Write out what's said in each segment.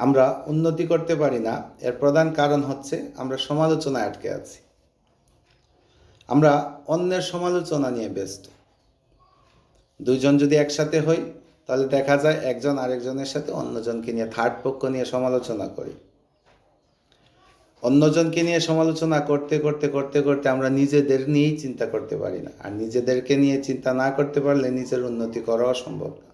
আমরা উন্নতি করতে পারি না, এর প্রধান কারণ হচ্ছে আমরা সমালোচনায় আটকে আছি। আমরা অন্যের সমালোচনা নিয়ে ব্যস্ত। দুইজন যদি একসাথে হই তাহলে দেখা যায় একজন আরেকজনের সাথে অন্যজনকে নিয়ে, থার্ড পক্ষ নিয়ে সমালোচনা করি। অন্যজনকে নিয়ে সমালোচনা করতে করতে করতে করতে আমরা নিজেদের নিয়েই চিন্তা করতে পারি না, আর নিজেদেরকে নিয়ে চিন্তা না করতে পারলে নিজের উন্নতি করাও সম্ভব না।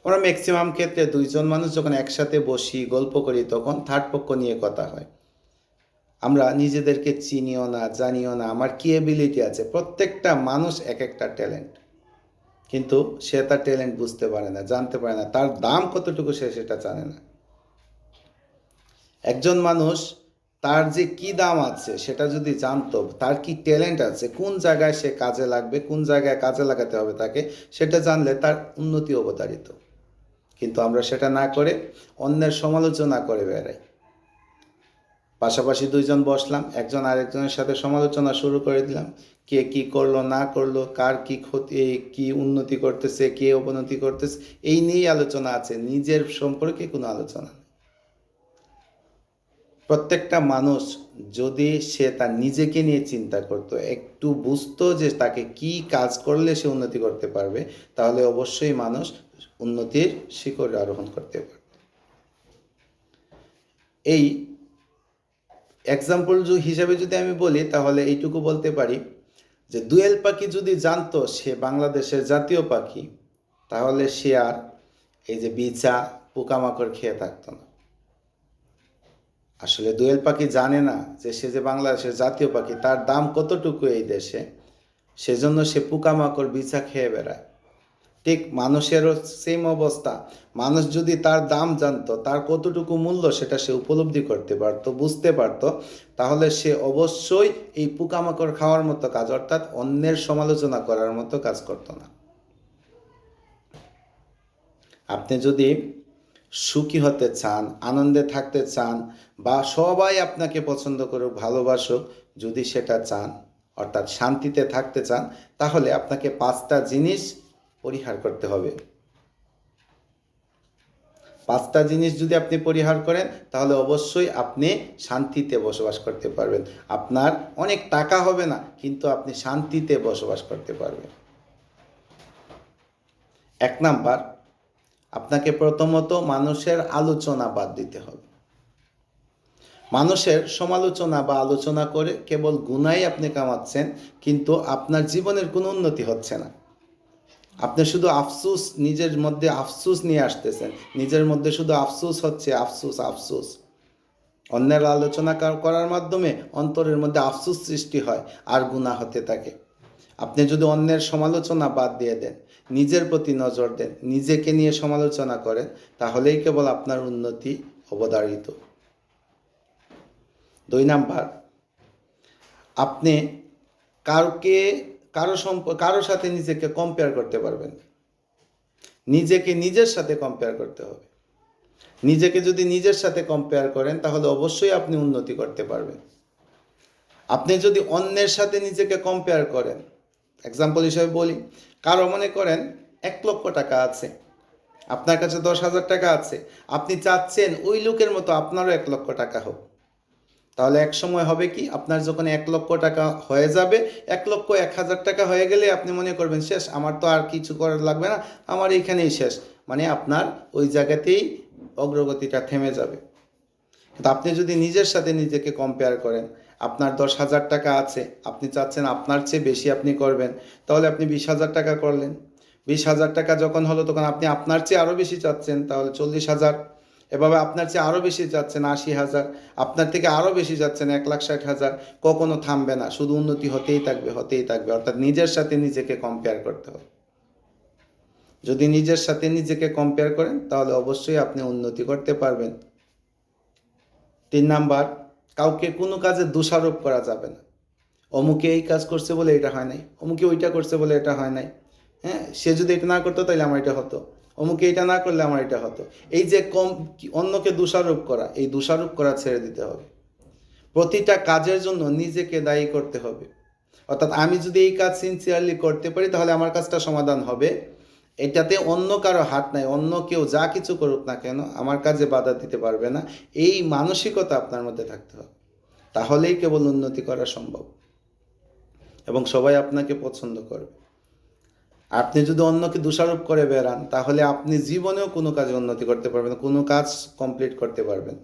আমরা ম্যাক্সিমাম ক্ষেত্রে দুইজন মানুষ যখন একসাথে বসি গল্প করি তখন থার্ড পক্ষ নিয়ে কথা হয়। আমরা নিজেদেরকে চিনিও না, জানিও না আমার কি এবিলিটি আছে। প্রত্যেকটা মানুষ এক একটা ট্যালেন্ট, কিন্তু সে তার ট্যালেন্ট বুঝতে পারে না, জানতে পারে না, তার দাম কতটুকু সে সেটা জানে না। একজন মানুষ তার যে কি দাম আছে সেটা যদি জানতো, তার কি ট্যালেন্ট আছে, কোন জায়গায় সে কাজে লাগবে, কোন জায়গায় কাজে লাগাতে হবে তাকে, সেটা জানলে তার উন্নতি অবধারিত। কিন্তু আমরা সেটা না করে অন্যের সমালোচনা করে বেড়াই। পাশাপাশি দুইজন বসলাম, একজন আরেকজনের সাথে সমালোচনা শুরু করে দিলাম, কে কি করলো না করলো, কার কি ক্ষতি, কি উন্নতি করতেছে, কে অবনতি করতেছে, এই নিয়েই আলোচনা আছে, নিজের সম্পর্কে কোনো আলোচনা নেই। প্রত্যেকটা মানুষ যদি সে তার নিজেকে নিয়ে চিন্তা করত, একটু বুঝতো যে তাকে কি কাজ করলে সে উন্নতি করতে পারবে, তাহলে অবশ্যই মানুষ উন্নতির শিখরে আরোহণ করতে পারত। এই এক্সাম্পল হিসাবে যদি আমি বলি তাহলে এইটুকু বলতে পারি যে দোয়েল পাখি যদি জানতো সে বাংলাদেশের জাতীয় পাখি, তাহলে সে আর এই যে বিছা পোকামাকড় খেয়ে থাকতো না। আসলে দোয়েল পাখি জানে না যে সে যে বাংলাদেশের জাতীয় পাখি, তার দাম কতটুকু এই দেশে, সেজন্য সে পোকামাকড় বিছা খেয়ে বেড়ায়। ঠিক মানুষেরও সেম অবস্থা। মানুষ যদি তার দাম জানতো, তার কতটুকু মূল্য সেটা সে উপলব্ধি করতে পারতো, বুঝতে পারতো, তাহলে সে অবশ্যই এই পোকামাকড় খাওয়ার মতো কাজ, অর্থাৎ অন্যের সমালোচনা করার মতো কাজ করতো না। আপনি যদি সুখী হতে চান, আনন্দে থাকতে চান, বা সবাই আপনাকে পছন্দ করুক, ভালোবাসুক, যদি সেটা চান, অর্থাৎ শান্তিতে থাকতে চান, তাহলে আপনাকে 5টা জিনিস পরিহার করতে হবে। 5টা জিনিস যদি আপনি পরিহার করেন তাহলে অবশ্যই আপনি শান্তিতে বসবাস করতে পারবেন। আপনার অনেক টাকা হবে না, কিন্তু আপনি শান্তিতে বসবাস করতে পারবেন। 1 নাম্বার, আপনাকে প্রথমত মানুষের আলোচনা বাদ দিতে হবে। মানুষের সমালোচনা বা আলোচনা করে কেবল গুনাই আপনি কামাচ্ছেন, কিন্তু আপনার জীবনের কোনো উন্নতি হচ্ছে না। আপনি শুধু আফসোস, নিজের মধ্যে আফসোস নিয়ে আসতেছেন, নিজের মধ্যে শুধু আফসোস হচ্ছে, আফসোস আফসোস। অন্যের আলোচনা করার মাধ্যমে অন্তরের মধ্যে আফসোস সৃষ্টি হয় আর গুনাহ হতে থাকে। আপনি যদি অন্যের সমালোচনা বাদ দিয়ে দেন, নিজের প্রতি নজর দেন, নিজেকে নিয়ে সমালোচনা করেন, তাহলেই কেবল আপনার উন্নতি অবধারিত। 2 নাম্বার, আপনি কারো সাথে নিজেকে কম্পেয়ার করতে পারবেন। নিজেকে নিজের সাথে কম্পেয়ার করতে হবে। নিজেকে যদি নিজের সাথে কম্পেয়ার করেন তাহলে অবশ্যই আপনি উন্নতি করতে পারবেন। আপনি যদি অন্যের সাথে নিজেকে কম্পেয়ার করেন, এক্সাম্পল হিসেবে বলি, কারো মনে করেন 1 লক্ষ টাকা আছে, আপনার কাছে 10,000 টাকা আছে, আপনি চাচ্ছেন ওই লোকের মতো আপনারও 1 লক্ষ টাকা হোক। তাহলে এক সময় হবে কি, আপনার যখন 1 লক্ষ টাকা হয়ে যাবে, 1,01,000 টাকা হয়ে গেলে আপনি মনে করবেন শেষ, আমার তো আর কিছু করার লাগবে না, আমার এইখানেই শেষ। মানে আপনার ওই জায়গাতেই অগ্রগতিটা থেমে যাবে। কিন্তু আপনি যদি নিজের সাথে নিজেকে কম্পেয়ার করেন, আপনার 10,000 টাকা আছে, আপনি চাচ্ছেন আপনার চেয়ে বেশি আপনি করবেন, তাহলে আপনি 20,000 টাকা করলেন। 20,000 টাকা যখন হলো তখন আপনি আপনার চেয়ে আরও বেশি চাচ্ছেন, তাহলে 40,000। এভাবে আপনার চেয়ে আরও বেশি যাচ্ছেন 80,000, আপনার থেকে আরও বেশি যাচ্ছেন 1,60,000। কখনো থামবে না, শুধু উন্নতি হতেই থাকবে, হতেই থাকবে। অর্থাৎ নিজের সাথে নিজেকে কম্পেয়ার করতে হবে। যদি নিজের সাথে নিজেকে কম্পেয়ার করেন তাহলে অবশ্যই আপনি উন্নতি করতে পারবেন। 3 নাম্বার, কাউকে কোনো কাজে দোষারোপ করা যাবে না। অমুকে এই কাজ করছে বলে এটা হয় নাই, অমুকে ওইটা করছে বলে এটা হয় নাই। হ্যাঁ, সে যদি এটা না করতো তাহলে আমার এটা হতো, অমুকে এটা না করলে আমার এটা হতো। এই যে অন্যকে দোষারোপ করা, এই দোষারোপ করা ছেড়ে দিতে হবে। প্রতিটা কাজের জন্য নিজেকে দায়ী করতে হবে। অর্থাৎ আমি যদি এই কাজ সিনসিয়ারলি করতে পারি তাহলে আমার কাজটা সমাধান হবে, এটাতে অন্য কারো হাত নাই, অন্য কেউ যা কিছু করুক না কেন আমার কাজে বাধা দিতে পারবে না, এই মানসিকতা আপনার মধ্যে থাকতে হবে। তাহলেই কেবল উন্নতি করা সম্ভব এবং সবাই আপনাকে পছন্দ করবে। আপনি যদি অন্যকে দোষারোপ করে বেড়ান তাহলে আপনি জীবনেও কোনো কাজে উন্নতি করতে পারবেন না, কোনো কাজ কমপ্লিট করতে পারবেন।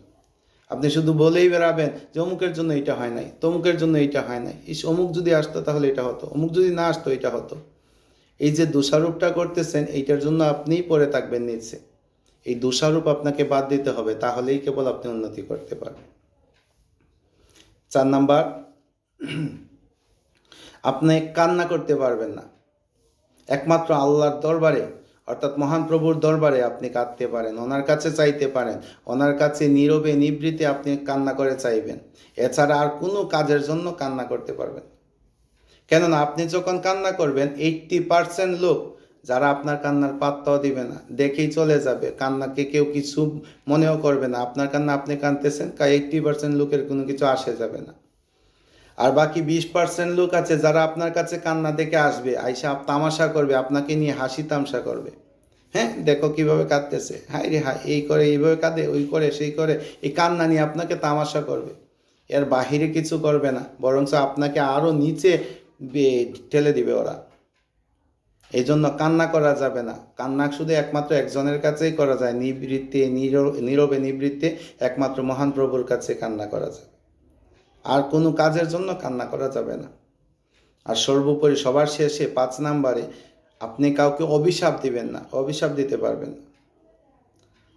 আপনি শুধু বলেই বেড়াবেন যে অমুকের জন্য এটা হয় নাই, তমুকের জন্য এটা হয় নাই, অমুক যদি আসতো তাহলে এটা হতো, অমুক যদি না আসতো এটা হতো। এই যে দোষারোপটা করতেছেন এইটার জন্য আপনিই পড়ে থাকবেন নিচে। এই দোষারোপ আপনাকে বাদ দিতে হবে, তাহলেই কেবল আপনি উন্নতি করতে পারবেন। 4 নাম্বার, আপনি কান্না করতে পারবেন না। একমাত্র আল্লাহর দরবারে অর্থাৎ মহান প্রভুর দরবারে আপনি কাঁদতে পারেন, ওনার কাছে চাইতে পারেন, ওনার কাছে নীরবে নিভৃতে আপনি কান্না করে চাইবেন। এছাড়া আর কোনো কাজের জন্য কান্না করতে পারবেন। কেননা আপনি যখন কান্না করবেন 80% লোক যারা আপনার কান্নার পাত্তাও দিবে না, দেখেই চলে যাবে, কান্নাকে কেউ কিছু মনেও করবে না। আপনার কান্না আপনি কাঁদতেছেন, 80% লোকের কোনো কিছু আসে যাবে না। আর বাকি 20% লোক আছে যারা আপনার কাছে কান্না দেখে আসবে, আইসা তামাশা করবে, আপনাকে নিয়ে হাসি তামশা করবে। হ্যাঁ, দেখো কিভাবে কাঁদতেছে, হাই রে হাই, এই করে এইভাবে কাঁদে, ওই করে সেই করে, এই কান্না নিয়ে আপনাকে তামাশা করবে। এর বাহিরে কিছু করবে না, বরঞ্চ আপনাকে আরও নিচে ঠেলে দিবে ওরা। এই জন্য কান্না করা যাবে না। কান্না শুধু একমাত্র একজনের কাছেই করা যায়, নিবৃত্তে, নীরবে নিবৃত্তে একমাত্র মহান প্রভুর কাছে কান্না করা যায়। আর কোনো কাজের জন্য কান্না করা যাবে না। আর সর্বোপরি সবার শেষে 5 নাম্বারে, আপনি কাউকে অভিশাপ দিবেন না, অভিশাপ দিতে পারবেন না।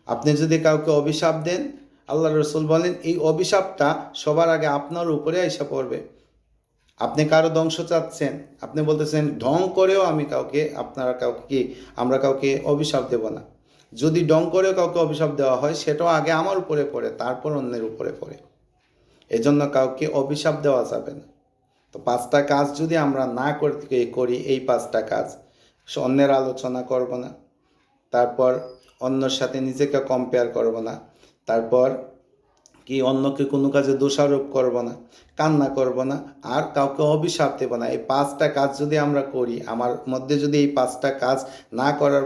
আপনি যদি কাউকে অভিশাপ দেন, আল্লাহ রসুল বলেন এই অভিশাপটা সবার আগে আপনার উপরে এসে পড়বে। আপনি কারো ধ্বংস চাচ্ছেন, আপনি বলতেছেন ঢং করেও আমরা কাউকে অভিশাপ দেব না। যদি ঢং করেও কাউকে অভিশাপ দেওয়া হয় সেটাও আগে আমার উপরে পড়ে, তারপর অন্যের উপরে পড়ে। এজন্য কাউকে অভিশাপ দেওয়া যাবে না। তো 5টা কাজ যদি আমরা না করি, এই 5টা কাজ, অন্যের আলোচনা করব না, তারপর অন্যের সাথে নিজেকে কম্পেয়ার করব না, তারপর অন্যকে কোনো কাজে দোষারোপ করব না, কান্না করব না, আর কাউকে অভিশাপ দেব না। এই 5টা কাজ যদি আমরা করি, আমার মধ্যে যদি এই 5টা কাজ না করার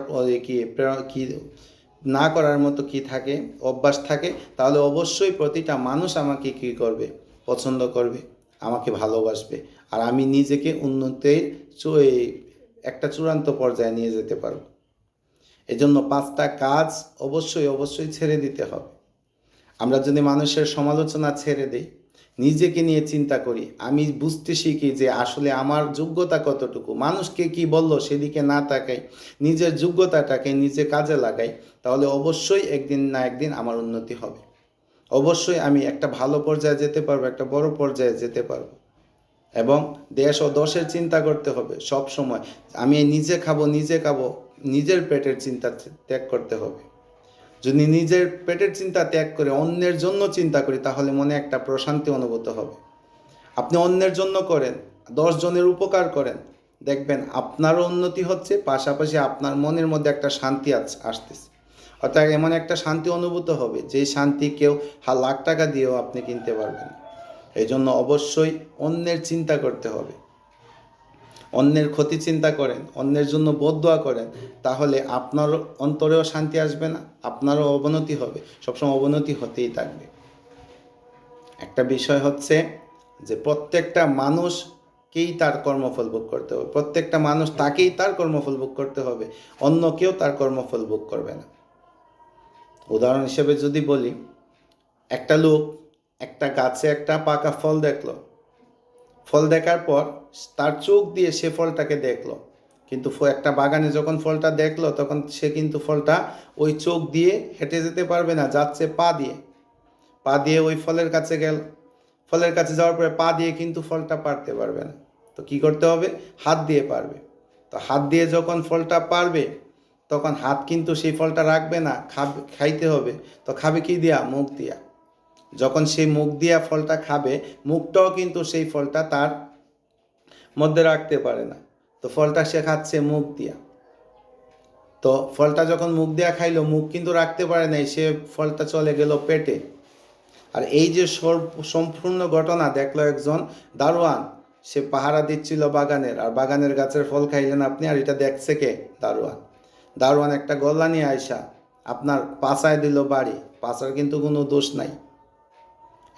না করার মতো থাকে, অভ্যাস থাকে, তাহলে অবশ্যই প্রতিটা মানুষ আমাকে করবে, পছন্দ করবে, আমাকে ভালোবাসবে, আর আমি নিজেকে উন্নতির একটা চূড়ান্ত পর্যায়ে নিয়ে যেতে পারব। এজন্য 5টা কাজ অবশ্যই ছেড়ে দিতে হবে। আমরা যদি মানুষের সমালোচনা ছেড়ে দিই, নিজেকে নিয়ে চিন্তা করি, আমি বুঝতে শিখি যে আসলে আমার যোগ্যতা কতটুকু, মানুষকে কি বললো সেদিকে না তাকাই, নিজের যোগ্যতাটাকে নিজে কাজে লাগাই, তাহলে অবশ্যই একদিন না একদিন আমার উন্নতি হবে। অবশ্যই আমি একটা ভালো পর্যায়ে যেতে পারবো, একটা বড় পর্যায়ে যেতে পারবো। এবং দেশ ও দশের চিন্তা করতে হবে সব সময়। আমি নিজে খাবো, নিজের পেটের চিন্তা ত্যাগ করতে হবে। যদি নিজের পেটের চিন্তা ত্যাগ করে অন্যের জন্য চিন্তা করি, তাহলে মনে একটা প্রশান্তি অনুভূত হবে। আপনি অন্যের জন্য করেন, 10 জনের উপকার করেন, দেখবেন আপনারও উন্নতি হচ্ছে, পাশাপাশি আপনার মনের মধ্যে একটা শান্তি আসতেছে। অর্থাৎ এমন একটা শান্তি অনুভূত হবে যে শান্তি কেউ লাখ টাকা দিয়েও আপনি কিনতে পারবেন। এই জন্য অবশ্যই অন্যের চিন্তা করতে হবে। অন্যের ক্ষতি চিন্তা করেন, অন্যের জন্য বদদোয়া করেন, তাহলে আপনার অন্তরেও শান্তি আসবে না, আপনারও অবনতি হবে, সবসময় অবনতি হতেই থাকবে। একটা বিষয় হচ্ছে যে প্রত্যেকটা মানুষকেই তার কর্মফল ভোগ করতে হবে, প্রত্যেকটা মানুষ তাকেই তার কর্মফল ভোগ করতে হবে, অন্য কেউ তার কর্মফল ভোগ করবে না। উদাহরণ হিসেবে যদি বলি, একটা লোক একটা গাছে একটা পাকা ফল দেখলো, ফল দেখার পর তার চোখ দিয়ে সে ফলটাকে দেখলো, কিন্তু একটা বাগানে যখন ফলটা দেখলো তখন সে কিন্তু ফলটা ওই চোখ দিয়ে হেঁটে যেতে পারবে না, যাচ্ছে পা দিয়ে ওই ফলের কাছে গেল, ফলের কাছে যাওয়ার পরে পা দিয়ে কিন্তু ফলটা পারতে পারবে না। তো কি করতে হবে? হাত দিয়ে পারবে। তো হাত দিয়ে যখন ফলটা পারবে তখন হাত কিন্তু সেই ফলটা রাখবে না, খাইতে হবে। তো খাবে কি দিয়া? মুখ দিয়া। যখন সেই মুখ দিয়া ফলটা খাবে, মুখটাও কিন্তু সেই ফলটা তার মধ্যে রাখতে পারে না, তো ফলটা সে খাচ্ছে মুখ দিয়া। তো ফলটা যখন মুখ দিয়া খাইলো, মুখ কিন্তু রাখতে পারে নাই, সে ফলটা চলে গেল পেটে। আর এই যে সম্পূর্ণ ঘটনা দেখলো একজন দারোয়ান, সে পাহারা দিচ্ছিল বাগানের, আর বাগানের গাছের ফল খাইলেন আপনি, আর এটা দেখছে কে? দারোয়ান। দারোয়ান একটা গল্লা নিয়ে আইসা আপনার পাছায় দিল বাড়ি, পাছার কিন্তু কোনো দোষ নাই।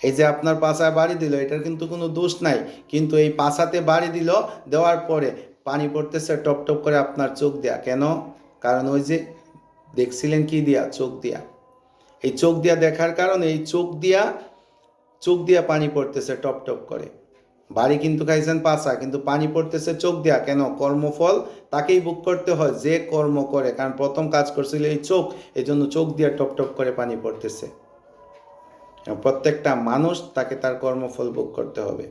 এই যে আপনার পাছায় বাড়ি দিল, এটার কিন্তু কোনো দোষ নাই, কিন্তু এই পাছাতে বাড়ি দিল, দেওয়ার পরে পানি পড়তেছে টপ টপ করে আপনার চোখ দিয়া। কেন? কারণ ওই যে দেখছিলেন কি দিয়া? চোখ দিয়া। এই চোখ দিয়া দেখার কারণে এই চোখ দিয়া পানি পড়তেছে টপ টপ করে। বাড়ি কিন্তু খাইছেন পাছা, কিন্তু পানি পড়তেছে চোখ দিয়া। কেন? কর্মফল তাকেই ভোগ করতে হয় যে কর্ম করে, কারণ প্রথম কাজ করছিল এই চোখ, এই জন্য চোখ দিয়া টপ টপ করে পানি পড়তেছে। প্রত্যেকটা মানুষ তাকে তার কর্মফল ভোগ করতে হবে,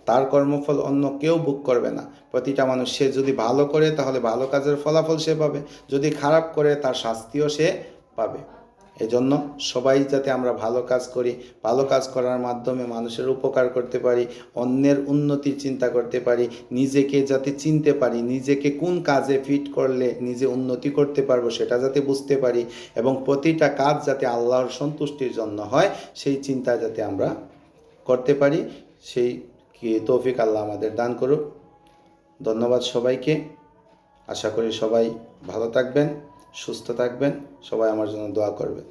তার কর্মফল অন্য কেউ ভোগ করবে না। প্রতিটা মানুষ সে যদি ভালো করে তাহলে ভালো কাজের ফলাফল সে পাবে, যদি খারাপ করে তার শাস্তিও সে পাবে। এজন্য সবাই যাতে আমরা ভালো কাজ করি, ভালো কাজ করার মাধ্যমে মানুষের উপকার করতে পারি, অন্যের উন্নতির চিন্তা করতে পারি, নিজেকে যাতে চিনতে পারি, নিজেকে কোন কাজে ফিট করলে নিজে উন্নতি করতে পারবো সেটা যাতে বুঝতে পারি, এবং প্রতিটা কাজ যাতে আল্লাহর সন্তুষ্টির জন্য হয় সেই চিন্তা যাতে আমরা করতে পারি, সেই তৌফিক আল্লাহ আমাদের দান করুক। ধন্যবাদ সবাইকে। আশা করি সবাই ভালো থাকবেন, সুস্থ থাকবেন, সবাই আমার জন্য দোয়া করবেন।